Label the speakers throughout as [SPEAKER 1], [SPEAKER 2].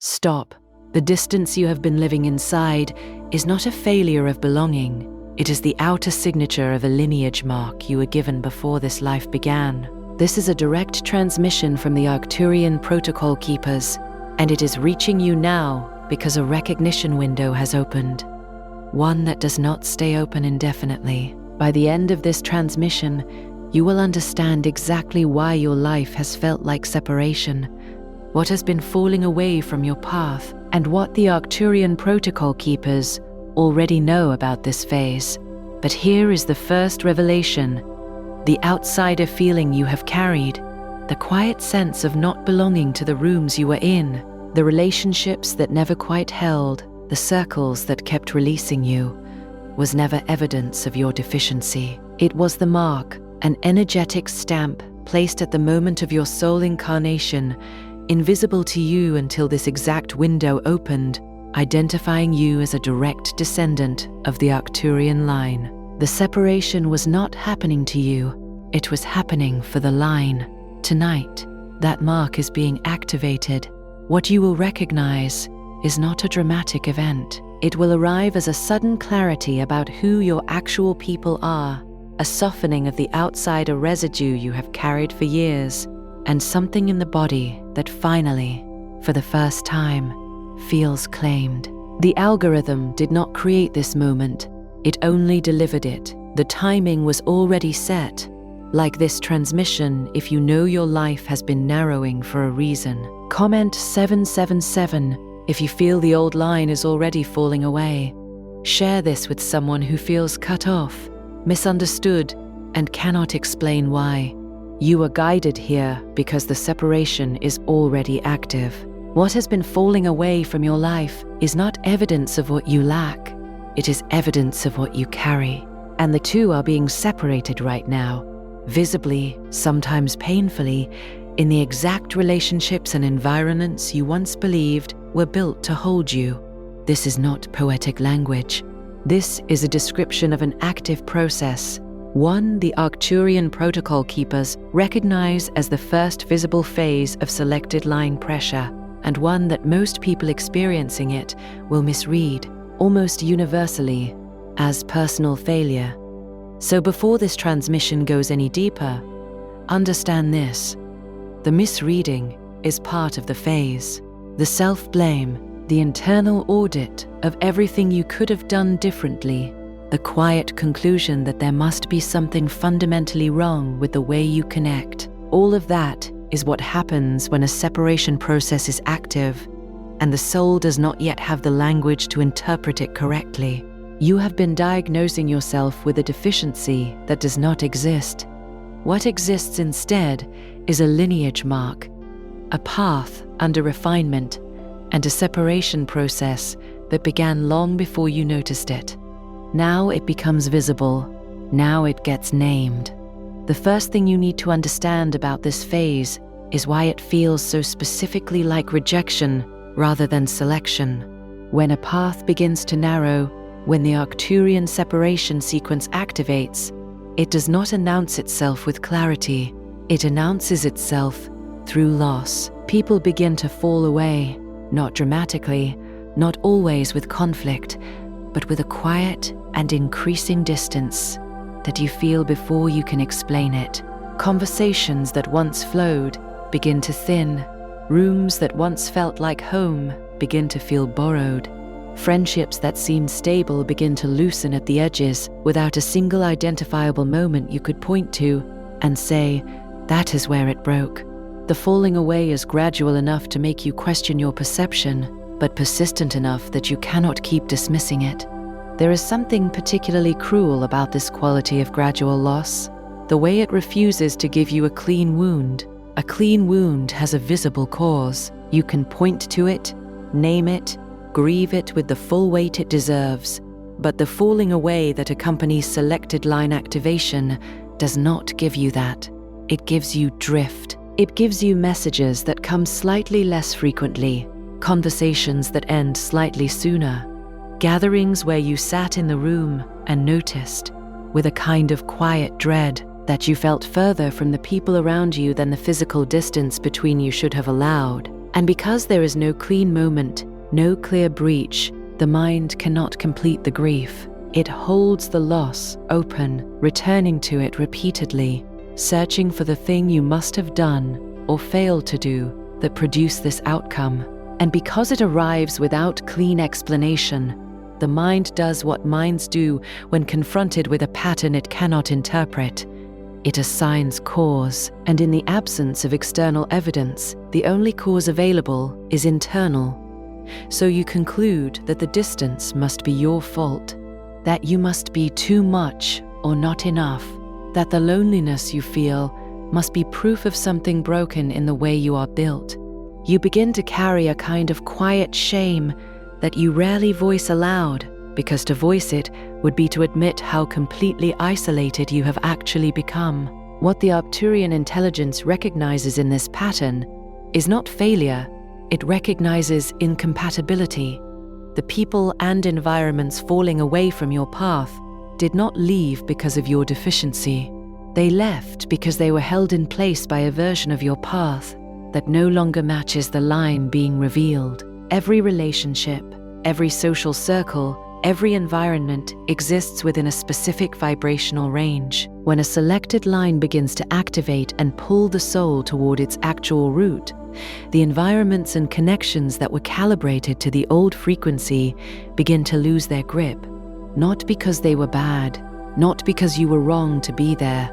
[SPEAKER 1] Stop. The distance you have been living inside is not a failure of belonging. It is the outer signature of a lineage mark you were given before this life began. This is a direct transmission from the Arcturian protocol keepers, and it is reaching you now because a recognition window has opened. One that does not stay open indefinitely. By the end of this transmission, you will understand exactly why your life has felt like separation, what has been falling away from your path, and what the Arcturian protocol keepers already know about this phase. But here is the first revelation: the outsider feeling you have carried, the quiet sense of not belonging to the rooms you were in, the relationships that never quite held, the circles that kept releasing you, was never evidence of your deficiency. It was the mark, an energetic stamp placed at the moment of your soul incarnation, invisible to you until this exact window opened, identifying you as a direct descendant of the Arcturian line. The separation was not happening to you, it was happening for the line. Tonight, that mark is being activated. What you will recognize is not a dramatic event. It will arrive as a sudden clarity about who your actual people are, a softening of the outsider residue you have carried for years, and something in the body that finally, for the first time, feels claimed. The algorithm did not create this moment, it only delivered it. The timing was already set. Like this transmission, if you know your life has been narrowing for a reason. Comment 777 if you feel the old line is already falling away. Share this with someone who feels cut off, misunderstood, and cannot explain why. You are guided here because the separation is already active. What has been falling away from your life is not evidence of what you lack. It is evidence of what you carry. And the two are being separated right now, visibly, sometimes painfully, in the exact relationships and environments you once believed were built to hold you. This is not poetic language. This is a description of an active process, one the Arcturian protocol keepers recognize as the first visible phase of selected line pressure, and one that most people experiencing it will misread, almost universally, as personal failure. So before this transmission goes any deeper, understand this: the misreading is part of the phase. The self-blame, the internal audit of everything you could have done differently, the quiet conclusion that there must be something fundamentally wrong with the way you connect. All of that is what happens when a separation process is active and the soul does not yet have the language to interpret it correctly. You have been diagnosing yourself with a deficiency that does not exist. What exists instead is a lineage mark, a path under refinement, and a separation process that began long before you noticed it. Now it becomes visible. Now it gets named. The first thing you need to understand about this phase is why it feels so specifically like rejection rather than selection. When a path begins to narrow, when the Arcturian separation sequence activates, it does not announce itself with clarity. It announces itself through loss. People begin to fall away, not dramatically, not always with conflict, but with a quiet and increasing distance that you feel before you can explain it. Conversations that once flowed begin to thin. Rooms that once felt like home begin to feel borrowed. Friendships that seemed stable begin to loosen at the edges without a single identifiable moment you could point to and say, that is where it broke. The falling away is gradual enough to make you question your perception, but persistent enough that you cannot keep dismissing it. There is something particularly cruel about this quality of gradual loss, the way it refuses to give you a clean wound. A clean wound has a visible cause. You can point to it, name it, grieve it with the full weight it deserves, but the falling away that accompanies selected line activation does not give you that. It gives you drift. It gives you messages that come slightly less frequently, conversations that end slightly sooner, gatherings where you sat in the room and noticed, with a kind of quiet dread, that you felt further from the people around you than the physical distance between you should have allowed. And because there is no clean moment, no clear breach, the mind cannot complete the grief. It holds the loss open, returning to it repeatedly, searching for the thing you must have done or failed to do that produced this outcome. And because it arrives without clean explanation, the mind does what minds do when confronted with a pattern it cannot interpret. It assigns cause, and in the absence of external evidence, the only cause available is internal. So you conclude that the distance must be your fault, that you must be too much or not enough, that the loneliness you feel must be proof of something broken in the way you are built. You begin to carry a kind of quiet shame that you rarely voice aloud, because to voice it would be to admit how completely isolated you have actually become. What the Arcturian intelligence recognizes in this pattern is not failure, it recognizes incompatibility. The people and environments falling away from your path did not leave because of your deficiency. They left because they were held in place by a version of your path that no longer matches the line being revealed. Every relationship, every social circle, every environment exists within a specific vibrational range. When a selected line begins to activate and pull the soul toward its actual root, the environments and connections that were calibrated to the old frequency begin to lose their grip, not because they were bad, not because you were wrong to be there,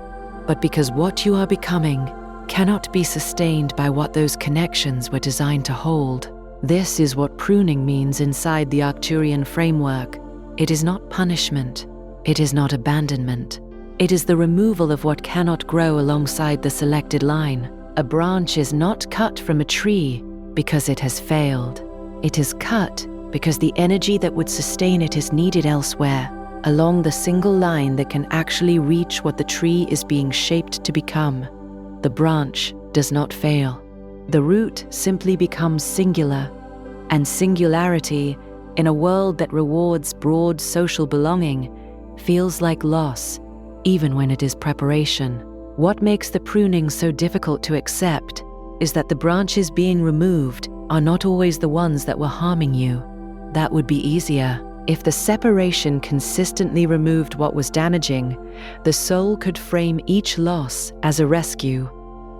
[SPEAKER 1] but because what you are becoming cannot be sustained by what those connections were designed to hold. This is what pruning means inside the Arcturian framework. It is not punishment. It is not abandonment. It is the removal of what cannot grow alongside the selected line. A branch is not cut from a tree because it has failed. It is cut because the energy that would sustain it is needed elsewhere, along the single line that can actually reach what the tree is being shaped to become. The branch does not fail. The root simply becomes singular, and singularity, in a world that rewards broad social belonging, feels like loss, even when it is preparation. What makes the pruning so difficult to accept is that the branches being removed are not always the ones that were harming you. That would be easier. If the separation consistently removed what was damaging, the soul could frame each loss as a rescue.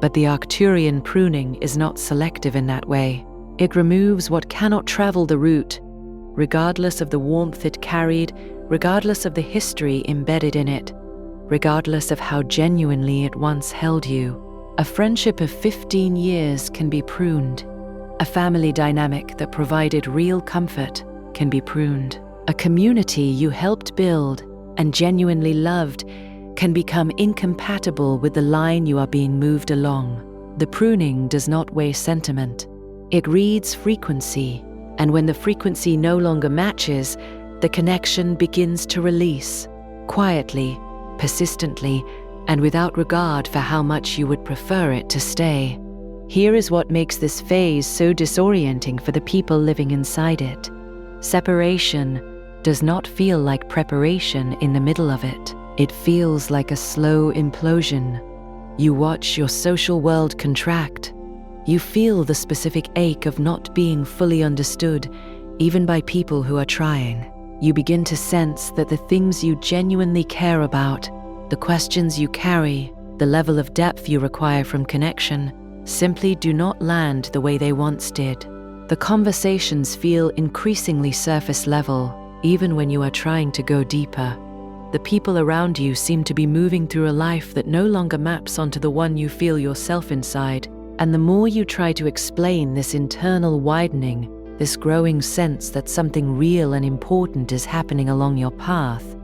[SPEAKER 1] But the Arcturian pruning is not selective in that way. It removes what cannot travel the root, regardless of the warmth it carried, regardless of the history embedded in it, regardless of how genuinely it once held you. A friendship of 15 years can be pruned. A family dynamic that provided real comfort can be pruned. A community you helped build and genuinely loved can become incompatible with the line you are being moved along. The pruning does not weigh sentiment. It reads frequency, and when the frequency no longer matches, the connection begins to release, quietly, persistently, and without regard for how much you would prefer it to stay. Here is what makes this phase so disorienting for the people living inside it. Separation does not feel like preparation in the middle of it. It feels like a slow implosion. You watch your social world contract. You feel the specific ache of not being fully understood, even by people who are trying. You begin to sense that the things you genuinely care about, the questions you carry, the level of depth you require from connection, simply do not land the way they once did. The conversations feel increasingly surface level, even when you are trying to go deeper. The people around you seem to be moving through a life that no longer maps onto the one you feel yourself inside, and the more you try to explain this internal widening, this growing sense that something real and important is happening along your path,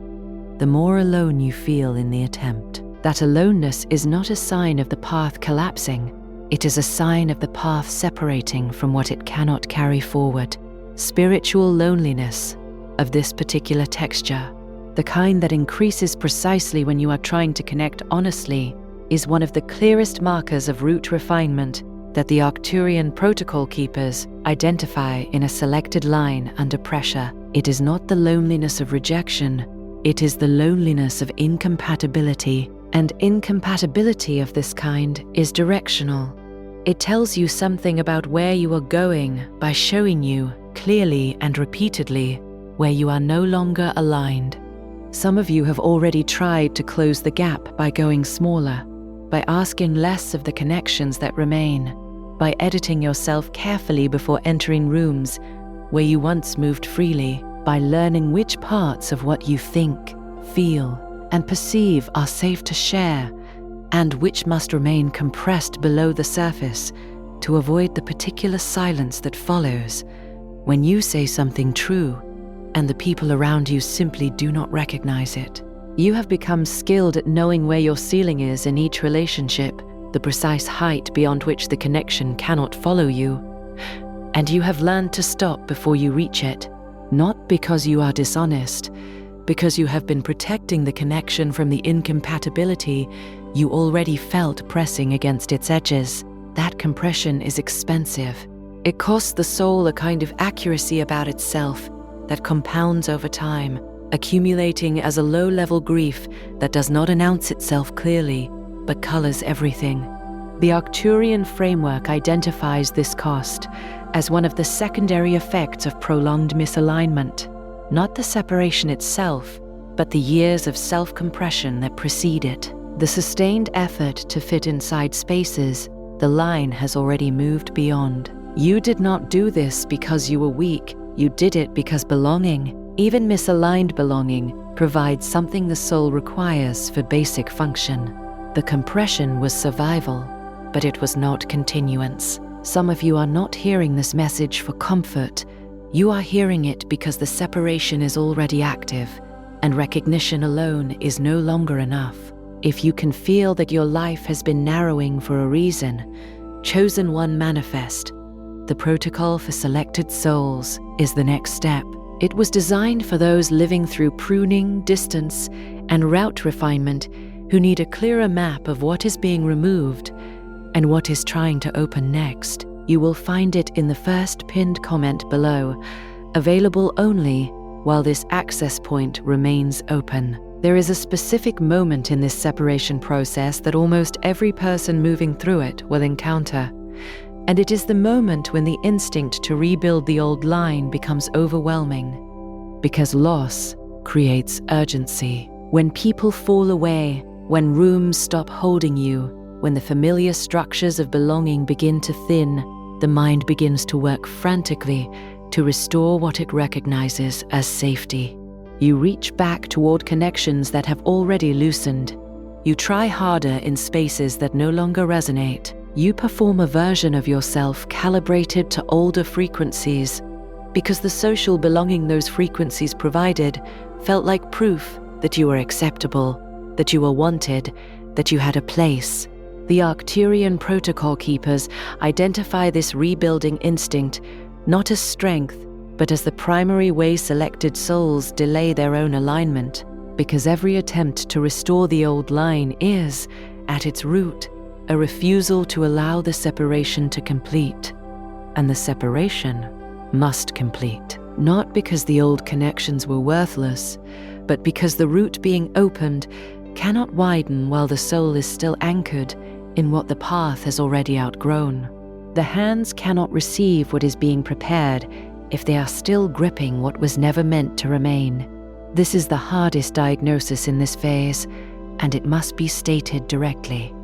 [SPEAKER 1] the more alone you feel in the attempt. That aloneness is not a sign of the path collapsing, it is a sign of the path separating from what it cannot carry forward. Spiritual loneliness of this particular texture, the kind that increases precisely when you are trying to connect honestly, is one of the clearest markers of root refinement that the Arcturian protocol keepers identify in a selected line under pressure. It is not the loneliness of rejection, it is the loneliness of incompatibility, and incompatibility of this kind is directional. It tells you something about where you are going by showing you, clearly and repeatedly, where you are no longer aligned. Some of you have already tried to close the gap by going smaller, by asking less of the connections that remain, by editing yourself carefully before entering rooms where you once moved freely, by learning which parts of what you think, feel, and perceive are safe to share, and which must remain compressed below the surface to avoid the particular silence that follows when you say something true and the people around you simply do not recognize it. You have become skilled at knowing where your ceiling is in each relationship, the precise height beyond which the connection cannot follow you, and you have learned to stop before you reach it, not because you are dishonest, because you have been protecting the connection from the incompatibility you already felt pressing against its edges. That compression is expensive. It costs the soul a kind of accuracy about itself that compounds over time, accumulating as a low-level grief that does not announce itself clearly, but colors everything. The Arcturian framework identifies this cost as one of the secondary effects of prolonged misalignment, not the separation itself, but the years of self-compression that precede it. The sustained effort to fit inside spaces the line has already moved beyond. You did not do this because you were weak. You did it because belonging, even misaligned belonging, provides something the soul requires for basic function. The compression was survival, but it was not continuance. Some of you are not hearing this message for comfort. You are hearing it because the separation is already active, and recognition alone is no longer enough. If you can feel that your life has been narrowing for a reason, chosen one manifest. The protocol for selected souls is the next step. It was designed for those living through pruning, distance, and route refinement who need a clearer map of what is being removed and what is trying to open next. You will find it in the first pinned comment below, available only while this access point remains open. There is a specific moment in this separation process that almost every person moving through it will encounter, and it is the moment when the instinct to rebuild the old line becomes overwhelming, because loss creates urgency. When people fall away, when rooms stop holding you, when the familiar structures of belonging begin to thin, the mind begins to work frantically to restore what it recognizes as safety. You reach back toward connections that have already loosened. You try harder in spaces that no longer resonate. You perform a version of yourself calibrated to older frequencies because the social belonging those frequencies provided felt like proof that you were acceptable, that you were wanted, that you had a place. The Arcturian protocol keepers identify this rebuilding instinct not as strength, but as the primary way selected souls delay their own alignment, because every attempt to restore the old line is, at its root, a refusal to allow the separation to complete. And the separation must complete, not because the old connections were worthless, but because the route being opened cannot widen while the soul is still anchored in what the path has already outgrown. The hands cannot receive what is being prepared if they are still gripping what was never meant to remain. This is the hardest diagnosis in this phase, and it must be stated directly.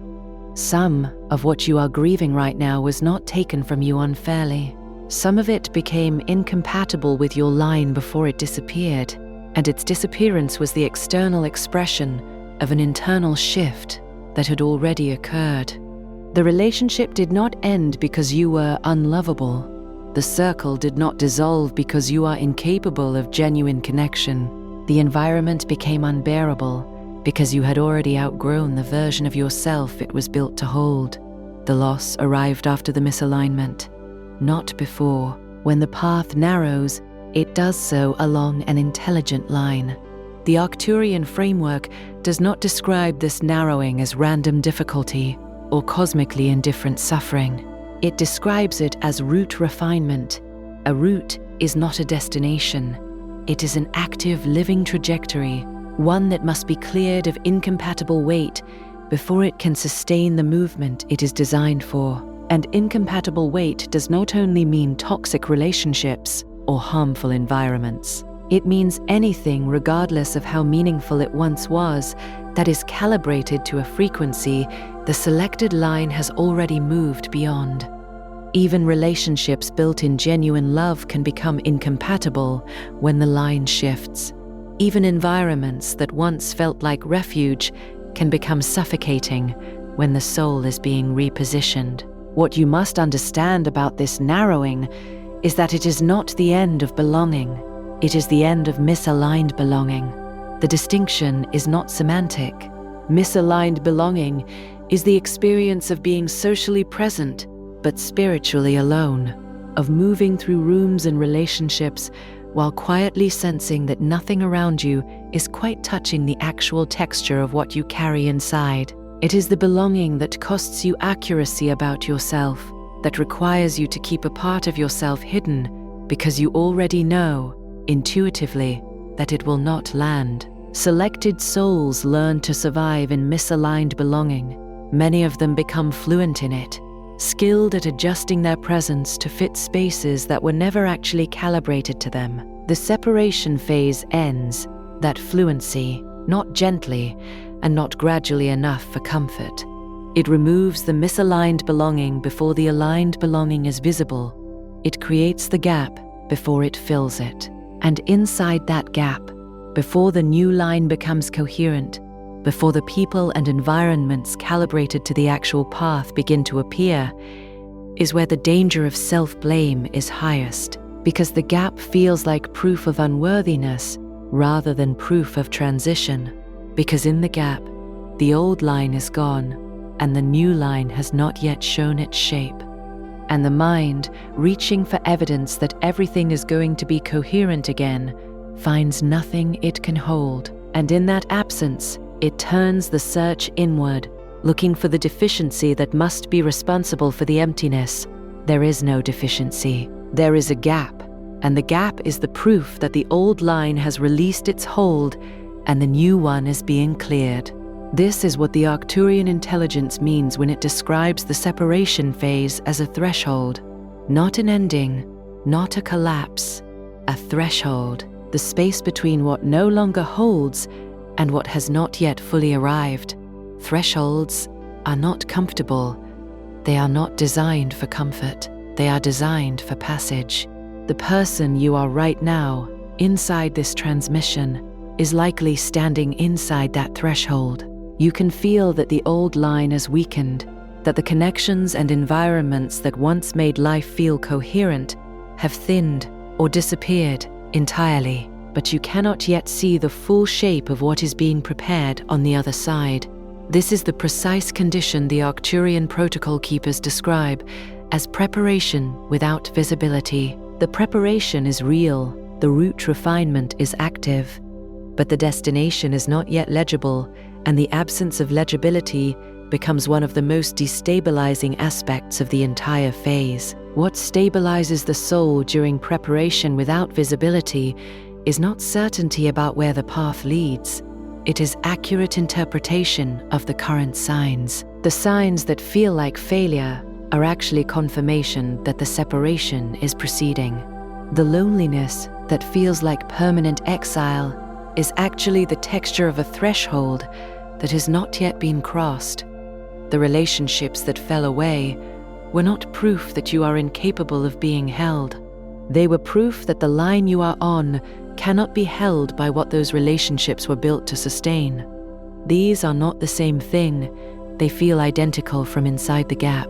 [SPEAKER 1] Some of what you are grieving right now was not taken from you unfairly. Some of it became incompatible with your line before it disappeared, and its disappearance was the external expression of an internal shift that had already occurred. The relationship did not end because you were unlovable. The circle did not dissolve because you are incapable of genuine connection. The environment became unbearable because you had already outgrown the version of yourself it was built to hold. The loss arrived after the misalignment, not before. When the path narrows, it does so along an intelligent line. The Arcturian framework does not describe this narrowing as random difficulty or cosmically indifferent suffering. It describes it as route refinement. A route is not a destination. It is an active, living trajectory, one that must be cleared of incompatible weight before it can sustain the movement it is designed for. And incompatible weight does not only mean toxic relationships or harmful environments. It means anything, regardless of how meaningful it once was, that is calibrated to a frequency the selected line has already moved beyond. Even relationships built in genuine love can become incompatible when the line shifts. Even environments that once felt like refuge can become suffocating when the soul is being repositioned. What you must understand about this narrowing is that it is not the end of belonging. It is the end of misaligned belonging. The distinction is not semantic. Misaligned belonging is the experience of being socially present but spiritually alone, of moving through rooms and relationships while quietly sensing that nothing around you is quite touching the actual texture of what you carry inside. It is the belonging that costs you accuracy about yourself, that requires you to keep a part of yourself hidden because you already know, intuitively, that it will not land. Selected souls learn to survive in misaligned belonging. Many of them become fluent in it, skilled at adjusting their presence to fit spaces that were never actually calibrated to them. The separation phase ends that fluency, not gently and not gradually enough for comfort. It removes the misaligned belonging before the aligned belonging is visible. It creates the gap before it fills it. And inside that gap, before the new line becomes coherent, before the people and environments calibrated to the actual path begin to appear, is where the danger of self-blame is highest, because the gap feels like proof of unworthiness rather than proof of transition. Because in the gap, the old line is gone, and the new line has not yet shown its shape. And the mind, reaching for evidence that everything is going to be coherent again, finds nothing it can hold. And in that absence, it turns the search inward, looking for the deficiency that must be responsible for the emptiness. There is no deficiency. There is a gap, and the gap is the proof that the old line has released its hold and the new one is being cleared. This is what the Arcturian intelligence means when it describes the separation phase as a threshold. Not an ending, not a collapse, a threshold, the space between what no longer holds and what has not yet fully arrived. Thresholds are not comfortable. They are not designed for comfort. They are designed for passage. The person you are right now, inside this transmission, is likely standing inside that threshold. You can feel that the old line is weakened, that the connections and environments that once made life feel coherent have thinned or disappeared entirely, but you cannot yet see the full shape of what is being prepared on the other side. This is the precise condition the Arcturian protocol keepers describe as preparation without visibility. The preparation is real, the route refinement is active, but the destination is not yet legible, and the absence of legibility becomes one of the most destabilizing aspects of the entire phase. What stabilizes the soul during preparation without visibility is not certainty about where the path leads. It is accurate interpretation of the current signs. The signs that feel like failure are actually confirmation that the separation is proceeding. The loneliness that feels like permanent exile is actually the texture of a threshold that has not yet been crossed. The relationships that fell away were not proof that you are incapable of being held. They were proof that the line you are on cannot be held by what those relationships were built to sustain. These are not the same thing. They feel identical from inside the gap.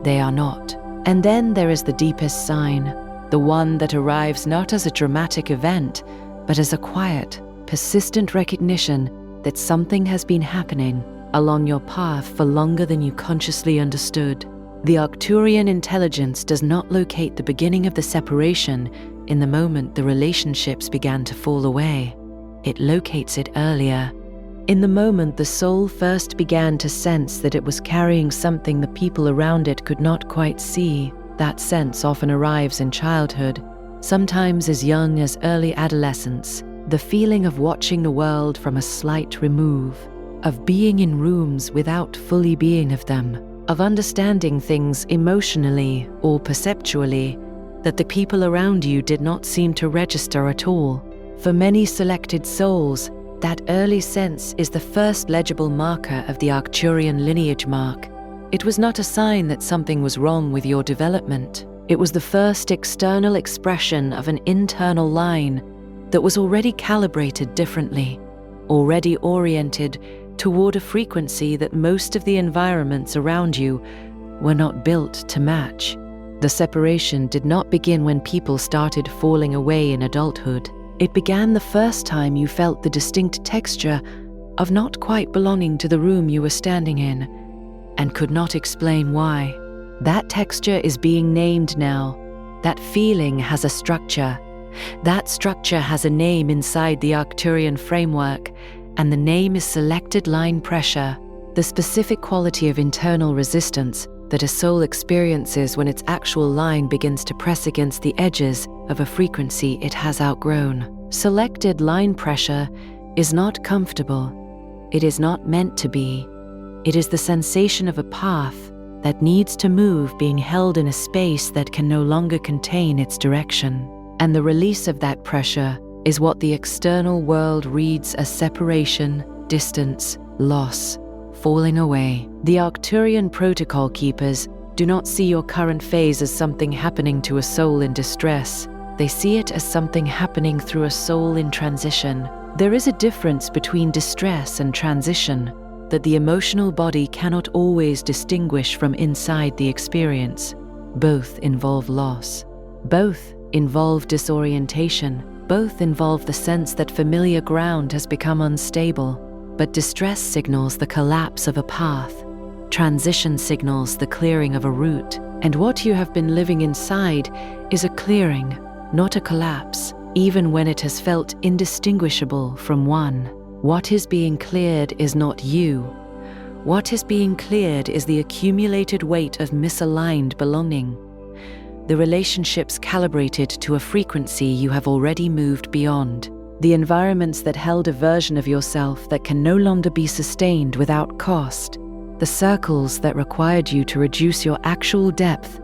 [SPEAKER 1] They are not. And then there is the deepest sign, the one that arrives not as a dramatic event, but as a quiet, persistent recognition that something has been happening along your path for longer than you consciously understood. The Arcturian intelligence does not locate the beginning of the separation in the moment the relationships began to fall away. It locates it earlier, in the moment the soul first began to sense that it was carrying something the people around it could not quite see. That sense often arrives in childhood, sometimes as young as early adolescence. The feeling of watching the world from a slight remove, of being in rooms without fully being of them, of understanding things emotionally or perceptually that the people around you did not seem to register at all. For many selected souls, that early sense is the first legible marker of the Arcturian lineage mark. It was not a sign that something was wrong with your development. It was the first external expression of an internal line that was already calibrated differently, already oriented toward a frequency that most of the environments around you were not built to match. The separation did not begin when people started falling away in adulthood. It began the first time you felt the distinct texture of not quite belonging to the room you were standing in, and could not explain why. That texture is being named now. That feeling has a structure. That structure has a name inside the Arcturian framework, and the name is selected line pressure, the specific quality of internal resistance that a soul experiences when its actual line begins to press against the edges of a frequency it has outgrown. Selected line pressure is not comfortable. It is not meant to be. It is the sensation of a path that needs to move being held in a space that can no longer contain its direction. And the release of that pressure is what the external world reads as separation, distance, loss, falling away. The Arcturian protocol keepers do not see your current phase as something happening to a soul in distress. They see it as something happening through a soul in transition. There is a difference between distress and transition that the emotional body cannot always distinguish from inside the experience. Both involve loss. Both involve disorientation. Both involve the sense that familiar ground has become unstable. But distress signals the collapse of a path. Transition signals the clearing of a route. And what you have been living inside is a clearing, not a collapse, even when it has felt indistinguishable from one. What is being cleared is not you. What is being cleared is the accumulated weight of misaligned belonging. The relationships calibrated to a frequency you have already moved beyond. The environments that held a version of yourself that can no longer be sustained without cost. The circles that required you to reduce your actual depth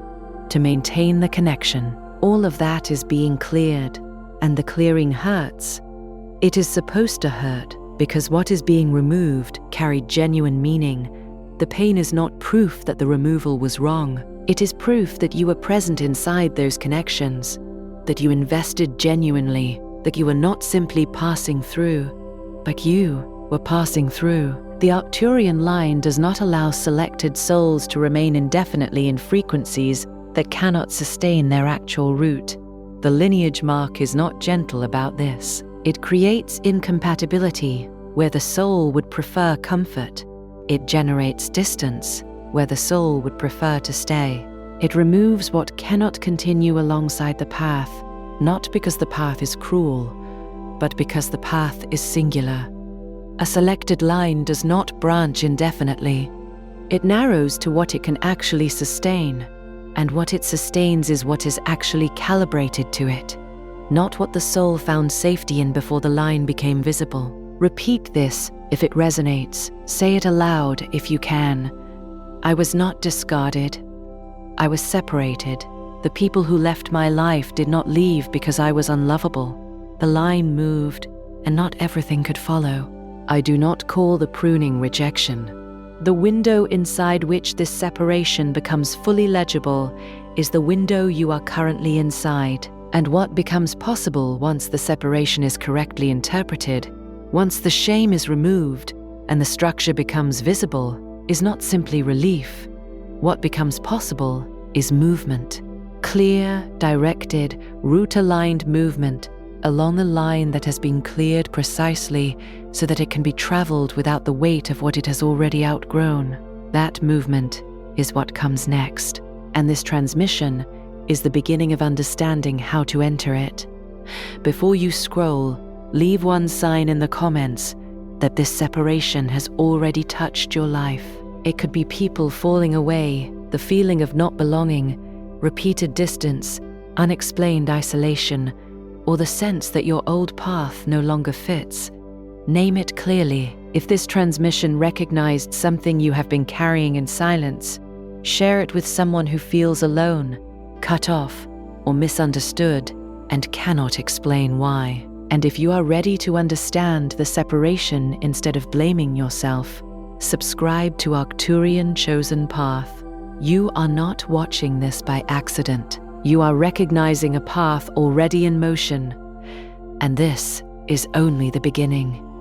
[SPEAKER 1] to maintain the connection. All of that is being cleared, and the clearing hurts. It is supposed to hurt because what is being removed carried genuine meaning. The pain is not proof that the removal was wrong. It is proof that you were present inside those connections, that you invested genuinely, that you were not simply passing through, but you were passing through. The Arcturian line does not allow selected souls to remain indefinitely in frequencies that cannot sustain their actual route. The lineage mark is not gentle about this. It creates incompatibility where the soul would prefer comfort. It generates distance where the soul would prefer to stay. It removes what cannot continue alongside the path, not because the path is cruel, but because the path is singular. A selected line does not branch indefinitely. It narrows to what it can actually sustain, and what it sustains is what is actually calibrated to it, not what the soul found safety in before the line became visible. Repeat this if it resonates. Say it aloud if you can. I was not discarded. I was separated. The people who left my life did not leave because I was unlovable. The line moved, and not everything could follow. I do not call the pruning rejection. The window inside which this separation becomes fully legible is the window you are currently inside. And what becomes possible once the separation is correctly interpreted, once the shame is removed and the structure becomes visible, is not simply relief. What becomes possible is movement. Clear, directed, route-aligned movement along the line that has been cleared precisely so that it can be traveled without the weight of what it has already outgrown. That movement is what comes next, and this transmission is the beginning of understanding how to enter it. Before you scroll, leave one sign in the comments that this separation has already touched your life. It could be people falling away, the feeling of not belonging, repeated distance, unexplained isolation, or the sense that your old path no longer fits. Name it clearly. If this transmission recognized something you have been carrying in silence, Share it with someone who feels alone, cut off, or misunderstood, and cannot explain why. And if you are ready to understand the separation instead of blaming yourself, subscribe to Arcturian Chosen Path. You are not watching this by accident. You are recognizing a path already in motion, and this is only the beginning.